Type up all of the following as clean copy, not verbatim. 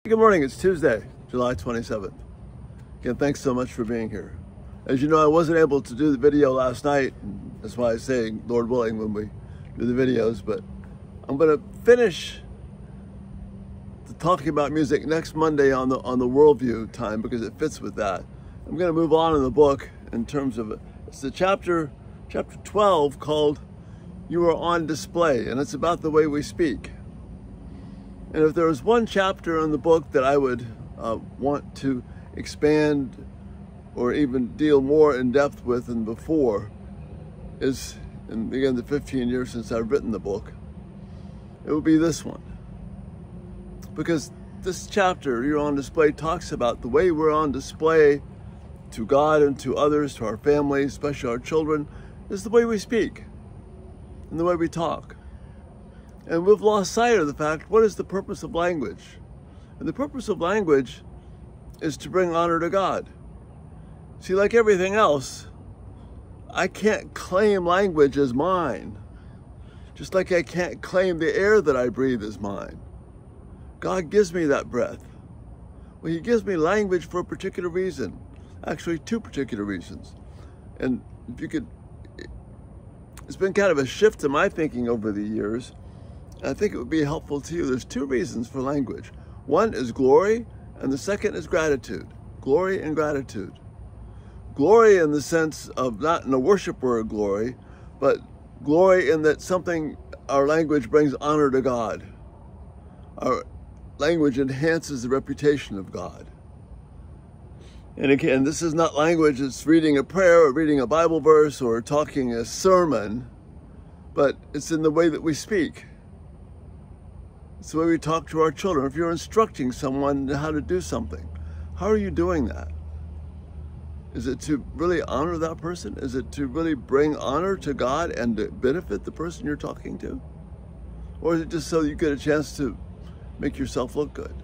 Good morning, it's Tuesday, July 27th. Again, thanks so much for being here. As you know, I wasn't able to do the video last night. That's why I'm saying, Lord willing, when we do the videos, but I'm going to finish talking about music next Monday on the worldview time because it fits with that. I'm going to move on in the book in terms of, it's the chapter 12 called You Are on Display, and it's about the way we speak. And if there was one chapter in the book that I would want to expand or even deal more in depth with than before is, and again, the 15 years since I've written the book, it would be this one. Because this chapter, You're on Display, talks about the way we're on display to God and to others, to our families, especially our children, is the way we speak and the way we talk. And we've lost sight of the fact, what is the purpose of language? And the purpose of language is to bring honor to God. See, like everything else, I can't claim language as mine, just like I can't claim the air that I breathe as mine. God gives me that breath. Well, He gives me language for a particular reason, actually two particular reasons. And if you could, it's been kind of a shift in my thinking over the years. I think it would be helpful to you. There's two reasons for language. One is glory, and the second is gratitude. Glory and gratitude. Glory in the sense of not in a worship word glory, but glory in that something, our language brings honor to God. Our language enhances the reputation of God. And again, this is not language that's reading a prayer or reading a Bible verse or talking a sermon, but it's in the way that we speak. It's the way we talk to our children. If you're instructing someone how to do something, how are you doing that? Is it to really honor that person? Is it to really bring honor to God and to benefit the person you're talking to? Or is it just so you get a chance to make yourself look good?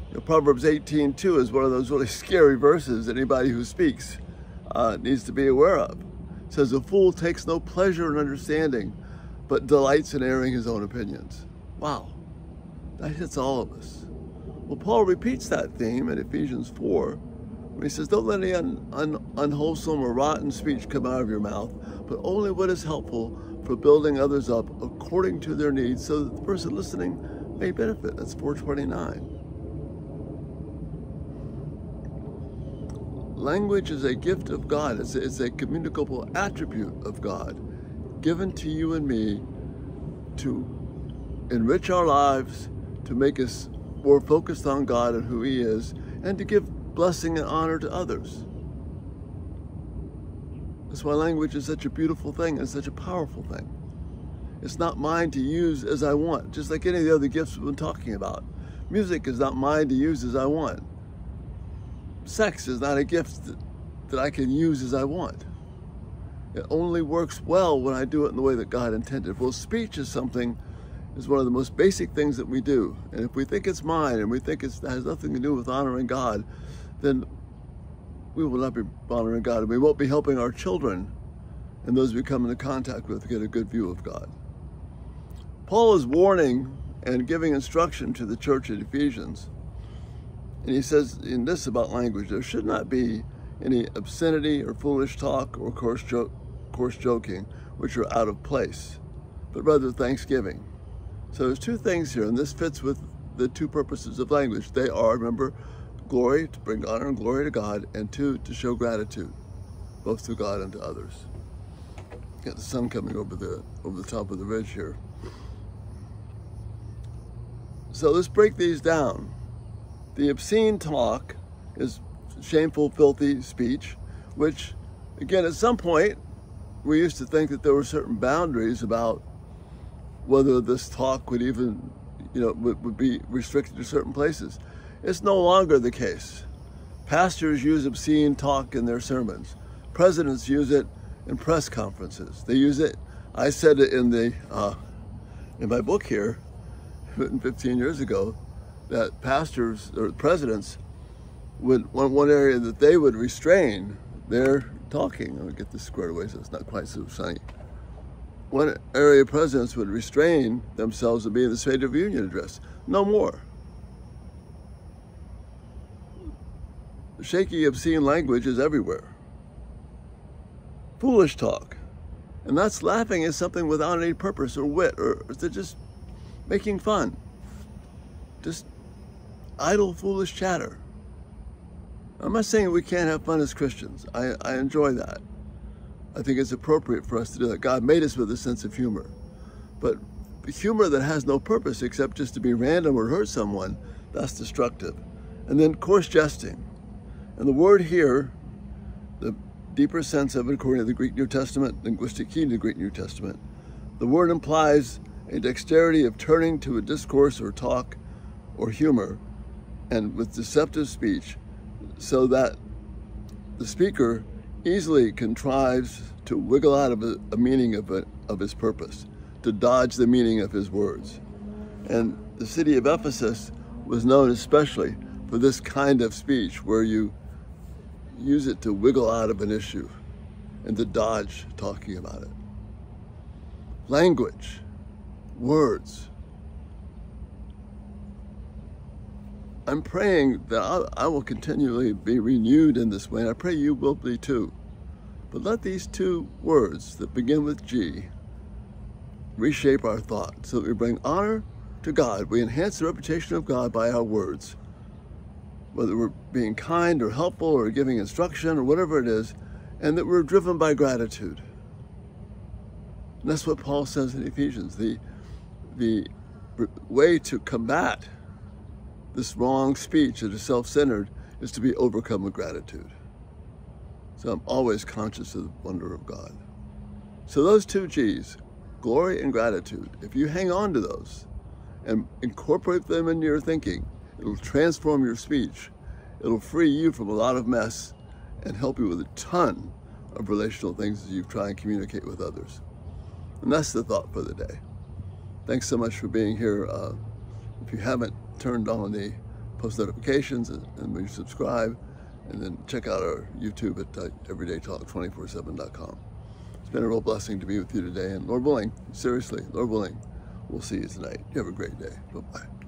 You know, Proverbs 18:2 is one of those really scary verses that anybody who speaks needs to be aware of. It says, a fool takes no pleasure in understanding, but delights in airing his own opinions. Wow, that hits all of us. Well, Paul repeats that theme in Ephesians 4, when he says, don't let any unwholesome or rotten speech come out of your mouth, but only what is helpful for building others up according to their needs, so that the person listening may benefit. That's 429. Language is a gift of God. It's a communicable attribute of God given to you and me to enrich our lives, to make us more focused on God and who He is, and to give blessing and honor to others. That's why language is such a beautiful thing and such a powerful thing. It's not mine to use as I want, just like any of the other gifts we've been talking about. Music is not mine to use as I want. Sex is not a gift that I can use as I want. It only works well when I do it in the way that God intended. Well, speech is one of the most basic things that we do. And if we think it's mine and we think it has nothing to do with honoring God, then we will not be honoring God, and we won't be helping our children and those we come into contact with get a good view of God. Paul is warning and giving instruction to the church at Ephesians. And he says in this about language, there should not be any obscenity or foolish talk or coarse joking, which are out of place, but rather thanksgiving. So there's two things here, and this fits with the two purposes of language. They are, remember, glory, to bring honor and glory to God, and two, to show gratitude, both to God and to others. Got the sun coming over the top of the ridge here. So let's break these down. The obscene talk is shameful, filthy speech, which, again, at some point, we used to think that there were certain boundaries about whether this talk would even, would be restricted to certain places. It's no longer the case. Pastors use obscene talk in their sermons. Presidents use it in press conferences. They use it, I said it in my book here, written 15 years ago, that pastors or presidents would, one area that they would restrain their talking. Let me get this squared away so it's not quite so sunny. One area presidents would restrain themselves to be in the State of the Union address. No more. shaky, obscene language is everywhere. Foolish talk. And that's laughing at something without any purpose or wit, or they're just making fun. Just idle, foolish chatter. I'm not saying we can't have fun as Christians. I enjoy that. I think it's appropriate for us to do that. God made us with a sense of humor. But humor that has no purpose except just to be random or hurt someone, that's destructive. And then coarse jesting. And the word here, the deeper sense of it, according to the Greek New Testament, linguistic key to the Greek New Testament, the word implies a dexterity of turning to a discourse or talk or humor, and with deceptive speech, so that the speaker easily contrives to wiggle out of a meaning of his purpose, to dodge the meaning of his words. And the city of Ephesus was known especially for this kind of speech, where you use it to wiggle out of an issue and to dodge talking about it. Language, words. I'm praying that I will continually be renewed in this way, and I pray you will be too. But let these two words that begin with G reshape our thought so that we bring honor to God. We enhance the reputation of God by our words, whether we're being kind or helpful or giving instruction or whatever it is, and that we're driven by gratitude. And that's what Paul says in Ephesians. The way to combat this wrong speech that is self-centered is to be overcome with gratitude. So I'm always conscious of the wonder of God. So those two G's, glory and gratitude, if you hang on to those and incorporate them into your thinking, it'll transform your speech. It'll free you from a lot of mess and help you with a ton of relational things as you try and communicate with others. And that's the thought for the day. Thanks so much for being here. If you haven't turned on the post notifications, and will you subscribe, and then check out our YouTube at everydaytalk247.com. It's been a real blessing to be with you today, and Lord willing, seriously, Lord willing, we'll see you tonight. You have a great day. Bye-bye.